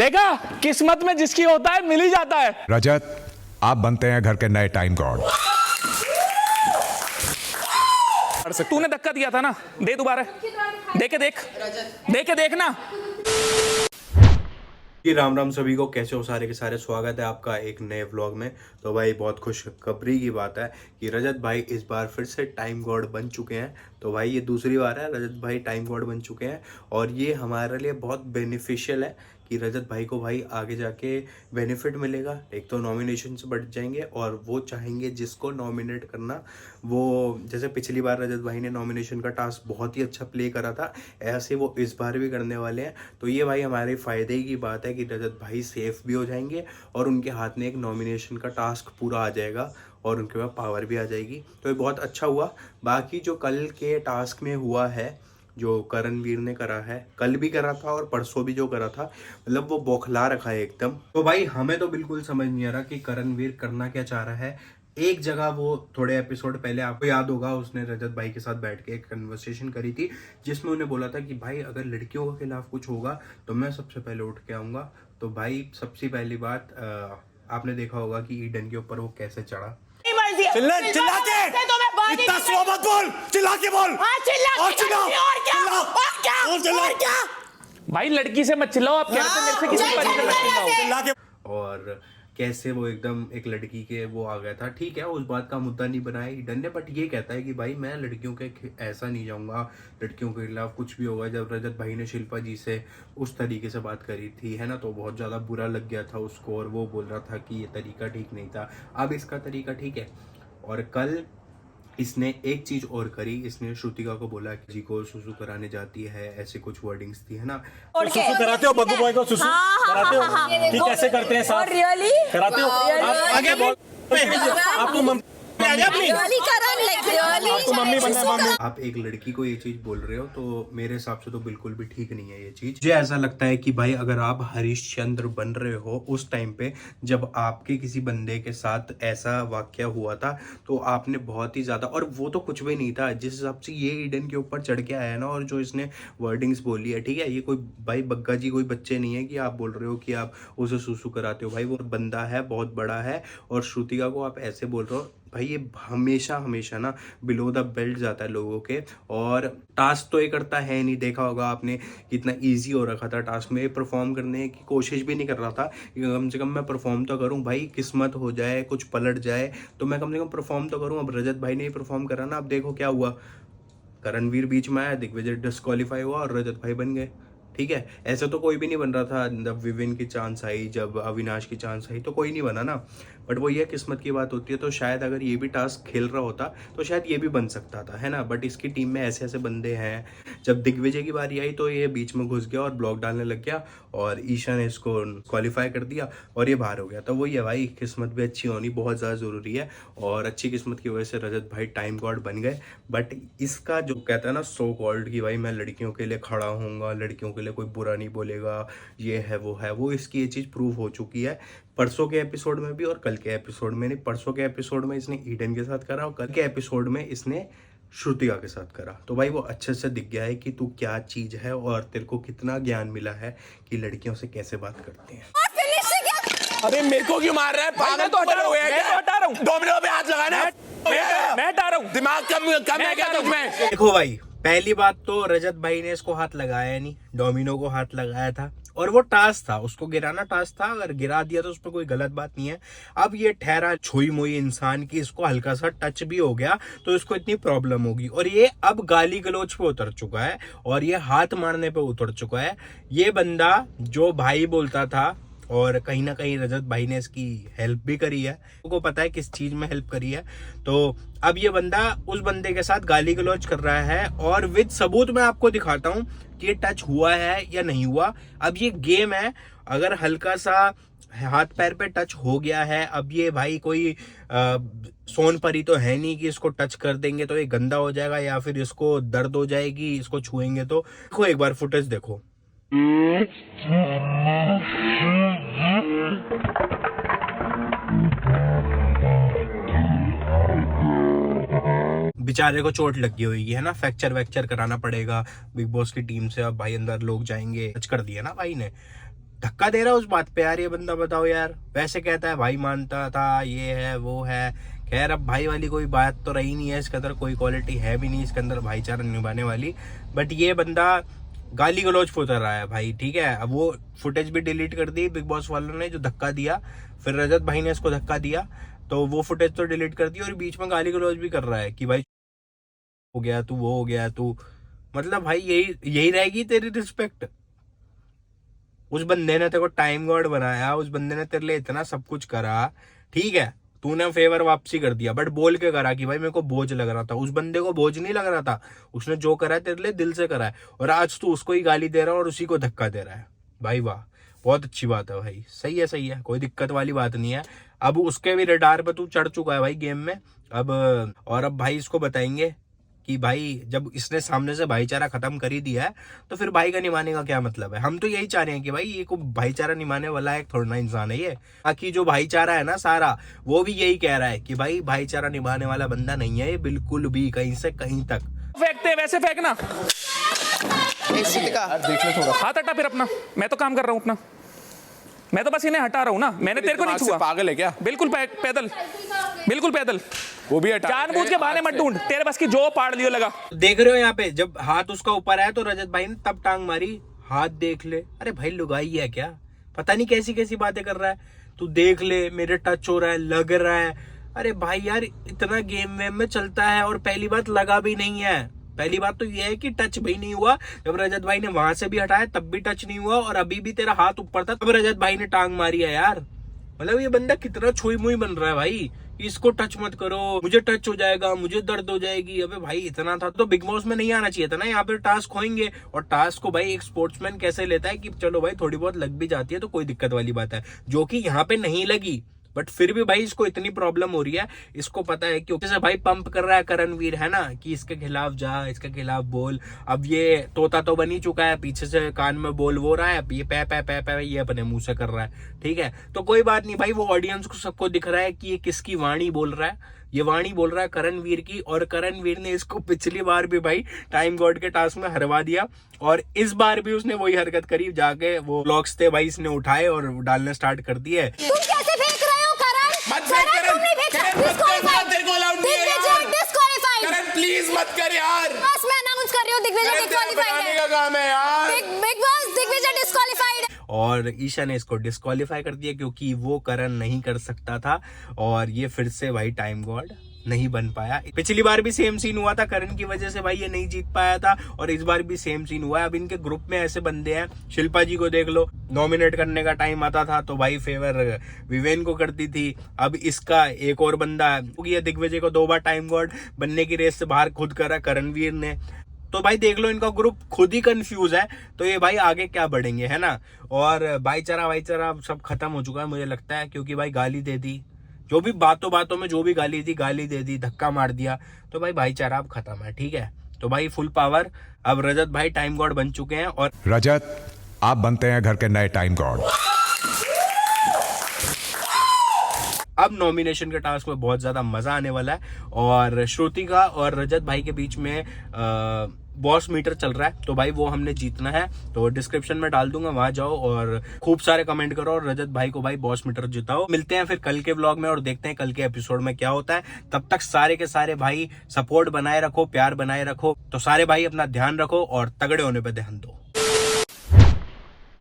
देखा, किस्मत में जिसकी होता है मिल ही जाता है। रजत, आप बनते हैं घर के नए टाइम गॉड। तूने धक्का दिया था ना, दे दोबारा, दे के देख ना। जी राम राम सभी को, कैसे हो सारे के सारे। स्वागत है आपका एक नए व्लॉग में। तो भाई बहुत खुशखबरी की बात है कि रजत भाई इस बार फिर से टाइम गॉड बन चुके हैं। तो भाई ये दूसरी बार है रजत भाई टाइम गॉड बन चुके हैं और ये हमारे लिए बहुत बेनिफिशियल है कि रजत भाई को भाई आगे जाके बेनिफिट मिलेगा। एक तो नॉमिनेशन से बढ़ जाएंगे और वो चाहेंगे जिसको नॉमिनेट करना, वो जैसे पिछली बार रजत भाई ने नॉमिनेशन का टास्क बहुत ही अच्छा प्ले करा था, ऐसे वो इस बार भी करने वाले हैं। तो ये भाई हमारे फ़ायदे की बात है कि रजत भाई सेफ भी हो जाएंगे और उनके हाथ में एक नॉमिनेशन का टास्क पूरा आ जाएगा और उनके पास पावर भी आ जाएगी। तो ये बहुत अच्छा हुआ। बाकी जो कल के टास्क में हुआ है, जो करणवीर ने करा है, कल भी करा था और परसों भी जो करा था, मतलब वो बौखला रखा है एकदम। तो भाई हमें तो बिल्कुल समझ नहीं आ रहा कि करणवीर करना क्या चाह रहा है। एक जगह वो थोड़े एपिसोड पहले आपको याद होगा, उसने रजत भाई के साथ बैठ के एक कन्वर्सेशन करी थी जिसमें उन्हें बोला था कि भाई अगर लड़कियों के खिलाफ कुछ होगा तो मैं सबसे पहले उठ के आऊँगा। तो भाई सबसे पहली बात आपने देखा होगा कि ईडन के ऊपर वो कैसे चढ़ा। चिल्ला के इतना स्लो मत बोल, चिल्ला के बोल। और क्या भाई लड़की से मत चिल्लाओ, आप कहते हैं मेरे से किसी तरीके मत चिल्लाओ। चिल्ला के। और कैसे वो एकदम एक लड़की के वो आ गया था। ठीक है, उस बात का मुद्दा नहीं बनाया ईडन ने, बट ये कहता है कि भाई मैं लड़कियों के ऐसा नहीं जाऊंगा, लड़कियों के खिलाफ कुछ भी होगा। जब रजत भाई ने शिल्पा जी से उस तरीके से बात करी थी, है ना, तो बहुत ज़्यादा बुरा लग गया था उसको और वो बोल रहा था कि ये तरीका ठीक नहीं था। अब इसका तरीका ठीक है। और कल इसने एक चीज और करी, इसने श्रुतिका को बोला कि जी को सुसु कराने जाती है, ऐसे कुछ वर्डिंग्स थी, है ना। और सुसु कराते हो बग्गू बॉय को? सुसु कराते हो कि कैसे करते हैं साहब? रियली कराते हो? आप आगे बोल। आपको मम्मी मम्मी बनना। आप एक लड़की को ये चीज बोल रहे हो तो मेरे हिसाब से तो बिल्कुल भी ठीक नहीं है ये चीज। मुझे ऐसा लगता है कि भाई अगर आप हरिश्चंद्र बन रहे हो उस टाइम पे जब आपके किसी बंदे के साथ ऐसा वाकया हुआ था, तो आपने बहुत ही ज्यादा, और वो तो कुछ भी नहीं था जिस हिसाब से ये ईडन के ऊपर चढ़ के आया ना, और जो इसने वर्डिंग्स बोली है, ठीक है, ये कोई भाई बग्गा जी कोई बच्चे नहीं है कि आप बोल रहे हो कि आप उसे सुसु कराते हो। भाई वो बंदा है, बहुत बड़ा है, और श्रुतिका को आप ऐसे बोल रहे हो। भाई ये हमेशा हमेशा ना बिलो द बेल्ट जाता है लोगों के, और टास्क तो ये करता है नहीं। देखा होगा आपने कितना इजी हो रखा था टास्क में, परफॉर्म करने की कोशिश भी नहीं कर रहा था कि कम से कम मैं परफॉर्म तो करूं। भाई किस्मत हो जाए, कुछ पलट जाए तो मैं कम से कम परफॉर्म तो करूं। अब रजत भाई ने ही परफॉर्म करा ना, अब देखो क्या हुआ। करणवीर बीच में आया, दिग्विजय डिस्क्वालीफाई हुआ और रजत भाई बन गए। ठीक है, ऐसा तो कोई भी नहीं बन रहा था। जब विविन की चांस आई, जब अविनाश की चांस आई, तो कोई नहीं बना ना। बट वो ये किस्मत की बात होती है। तो शायद अगर ये भी टास्क खेल रहा होता तो शायद ये भी बन सकता था, है ना। बट इसकी टीम में ऐसे ऐसे बंदे हैं। जब दिग्विजय की बारी आई तो ये बीच में घुस गया और ब्लॉक डालने लग गया, और ईशा ने इसको क्वालिफाई कर दिया और ये बाहर हो गया। तो वही है भाई, किस्मत भी अच्छी होनी बहुत ज़्यादा ज़रूरी है, और अच्छी किस्मत की वजह से रजत भाई टाइम गॉड बन गए। बट इसका जो कहता है ना सो कॉल्ड कि भाई मैं लड़कियों के लिए खड़ा हूँगा, लड़कियों के लिए कोई बुरा नहीं बोलेगा, ये है वो इसकी ये चीज़ प्रूव हो चुकी है परसों के एपिसोड में भी और कल के एपिसोड में नहीं। परसों के एपिसोड में इसने ईडन के साथ करा और कल के एपिसोड में इसने श्रुतिका के साथ करा। तो भाई वो अच्छे से दिख गया है कि तू क्या चीज है और तेरे को कितना ज्ञान मिला है कि लड़कियों से कैसे बात करते हैं। अरे मेरे को क्यों मार रहा है? पागल तो हटा रहा हूँ। डोमिनो पे हाथ लगाना है। मैं हटा रहा हूँ। दिमाग कम है क्या तुझ में? देखो भाई, पहली बात तो रजत भाई ने इसको हाथ लगाया नहीं, डोमिनो को हाथ लगाया था, और वो टास्क था, उसको गिराना टास्क था। अगर गिरा दिया तो उस पर कोई गलत बात नहीं है। अब ये ठहरा छुई मुई इंसान की, इसको हल्का सा टच भी हो गया तो इसको इतनी प्रॉब्लम होगी, और ये अब गाली गलौज पे उतर चुका है और ये हाथ मारने पे उतर चुका है। ये बंदा जो भाई बोलता था, और कहीं ना कहीं रजत भाई ने इसकी हेल्प भी करी है, उनको पता है किस चीज में हेल्प करी है। तो अब ये बंदा उस बंदे के साथ गाली गलौज कर रहा है, और विद सबूत मैं आपको दिखाता हूँ कि ये टच हुआ है या नहीं हुआ। अब ये गेम है, अगर हल्का सा हाथ पैर पे टच हो गया है, अब ये भाई कोई सोनपरी तो है नहीं कि इसको टच कर देंगे तो ये गंदा हो जाएगा या फिर इसको दर्द हो जाएगी इसको छुएंगे तो। देखो एक बार फुटेज देखो। बेचारे को चोट लगी हुई है ना, फ्रैक्चर वैक्चर कराना पड़ेगा बिग बॉस की टीम से। अब भाई अंदर लोग जाएंगे, टच कर दिया ना भाई ने, धक्का दे रहा है उस बात पे यार ये बंदा, बताओ यार। वैसे कहता है भाई मानता था, ये है वो है। खैर अब भाई वाली कोई बात तो रही नहीं है, इसके अंदर कोई क्वालिटी है भी नहीं इसके अंदर भाईचारा निभाने वाली। बट ये बंदा गाली गलौज फुतर रहा है भाई, ठीक है। अब वो फुटेज भी डिलीट कर दी बिग बॉस वालों ने, जो धक्का दिया, फिर रजत भाई ने इसको धक्का दिया, तो वो फुटेज तो डिलीट कर दी और बीच में गाली गलौज भी कर रहा है कि भाई हो गया तू, वो हो गया तू। मतलब भाई यही रहेगी तेरी रिस्पेक्ट? उस बंदे ने तेरे को टाइम गॉड बनाया, उस बंदे ने तेरे लिए इतना सब कुछ करा, ठीक है, तूने फेवर वापसी कर दिया, बट बोल के करा कि भाई मेरे को बोझ लग रहा था। उस बंदे को बोझ नहीं लग रहा था, उसने जो करा है तेरे लिए दिल से करा है, और आज तू उसको ही गाली दे रहा है और उसी को धक्का दे रहा है। भाई वाह, बहुत अच्छी बात है भाई, सही है, कोई दिक्कत वाली बात नहीं है। अब उसके भी रडार पे तू चढ़ चुका है भाई गेम में। अब भाई इसको बताएंगे कि भाई जब इसने सामने से भाईचारा खत्म कर ही दिया है, तो फिर भाई का निभाने का क्या मतलब है? हम तो यही चाह रहे हैं कि भाई ये को भाईचारा निभाने वाला एक थोड़ा ना इंसान है ये। बाकी जो भाईचारा है ना सारा, वो भी यही कह रहा है कि भाई भाईचारा निभाने वाला बंदा नहीं है ये बिल्कुल भी, कहीं से कहीं तक। फेंकते वैसे फेंकना, देख ले थोड़ा। हाथ हटा फिर अपना, मैं तो काम कर रहा हूँ अपना, मैं तो बस इन्हें हटा रहा हूँ ना, मैंने तेरे को नहीं छुआ। पागल है क्या? बिल्कुल पैदल, बिल्कुल पैदल। वो भी हटा, जानबूझ के बहाने मत ढूंढ, तेरे बस की जो पाड़ लियो लगा। देख रहे हो यहाँ पे जब हाथ उसका ऊपर आया तो रजत भाई ने तब टांग मारी, हाथ देख ले। अरे भाई लुगाई है क्या? पता नहीं कैसी कैसी बातें कर रहा है। तू देख ले, मेरे टच हो रहा है, लग रहा है। अरे भाई यार इतना गेम वेम में चलता है, और पहली बात लगा भी नहीं है। पहली बात तो ये है कि टच भी नहीं हुआ, जब रजत भाई ने वहां से भी हटाया तब भी टच नहीं हुआ, और अभी भी तेरा हाथ ऊपर था तब रजत भाई ने टांग मारी है यार। मतलब ये बंदा कितना छुई मुई बन रहा है भाई, इसको टच मत करो, मुझे टच हो जाएगा, मुझे दर्द हो जाएगी। अबे भाई इतना था तो बिग बॉस में नहीं आना चाहिए था ना। यहाँ पे टास्क होंगे, और टास्क को भाई एक स्पोर्ट्समैन कैसे लेता है कि चलो भाई थोड़ी बहुत लग भी जाती है तो कोई दिक्कत वाली बात है, जो कि यहाँ पे नहीं लगी। बट फिर भी भाई इसको इतनी प्रॉब्लम हो रही है, इसको पता है कि जैसे भाई पंप कर रहा है करणवीर, है ना, कि इसके खिलाफ जा, इसके खिलाफ बोल। अब ये तोता तो बन ही चुका है, पीछे से कान में बोल वो रहा है, ये पै ये अपने मुंह से कर रहा है, ठीक है। तो कोई बात नहीं भाई, वो ऑडियंस को सबको दिख रहा है कि ये किसकी वाणी बोल रहा है। ये वाणी बोल रहा है करणवीर की, और करणवीर ने इसको पिछली बार भी भाई टाइम गॉड के टास्क में हरवा दिया, और इस बार भी उसने वही हरकत करी। जाके वो ब्लॉग्स थे भाई इसने उठाए और डालने स्टार्ट कर दिए। तुम कैसे फेंक रहे हो करण? मत फेंक करण, तेरे को अलाउड नहीं है यार। डिस्क्वालीफाइड। करण प्लीज मत कर यार, बस मैं अनाउंस कर रही हूँ, दिग्विजय डिस्क्वालीफाइड है। का काम है यार। Bigg Boss Digvijay disqualified. और ईशा ने इसको डिस्क्वालीफाई कर दिया क्योंकि वो करण नहीं कर सकता था, और ये फिर से भाई टाइम गॉड नहीं बन पाया। पिछली बार भी सेम सीन हुआ था, करण की वजह से भाई ये नहीं जीत पाया था, और इस बार भी सेम सीन हुआ है। अब इनके ग्रुप में ऐसे बंदे हैं, शिल्पा जी को देख लो, नॉमिनेट करने का टाइम आता था तो भाई फेवर विवेन को करती थी। अब इसका एक और बंदा है, दिग्विजय को 2 बार टाइम गॉड बनने की रेस से बाहर खुद करा करणवीर ने। तो भाई देख लो, इनका ग्रुप खुद ही कंफ्यूज है, तो ये भाई आगे क्या बढ़ेंगे, है ना। और भाईचारा सब खत्म हो चुका है मुझे लगता है, क्योंकि भाई गाली दे दी, जो भी बातों में जो भी गाली दे दी, धक्का मार दिया, तो भाई भाईचारा अब खत्म है, ठीक है। तो भाई फुल पावर, अब रजत भाई टाइम गॉड बन चुके हैं। और रजत, आप बनते हैं घर के नए टाइम गॉड। अब नॉमिनेशन के टास्क में बहुत ज्यादा मजा आने वाला है, और श्रुतिका और रजत भाई के बीच में बॉस मीटर चल रहा है, तो भाई वो हमने जीतना है। तो डिस्क्रिप्शन में डाल दूंगा, वहां जाओ और खूब सारे कमेंट करो और रजत भाई को भाई बॉस मीटर जिताओ। मिलते हैं फिर कल के व्लॉग में और देखते हैं कल के एपिसोड में क्या होता है। तब तक सारे के सारे भाई सपोर्ट बनाए रखो, प्यार बनाए रखो। तो सारे भाई अपना ध्यान रखो और तगड़े होने पे ध्यान दो।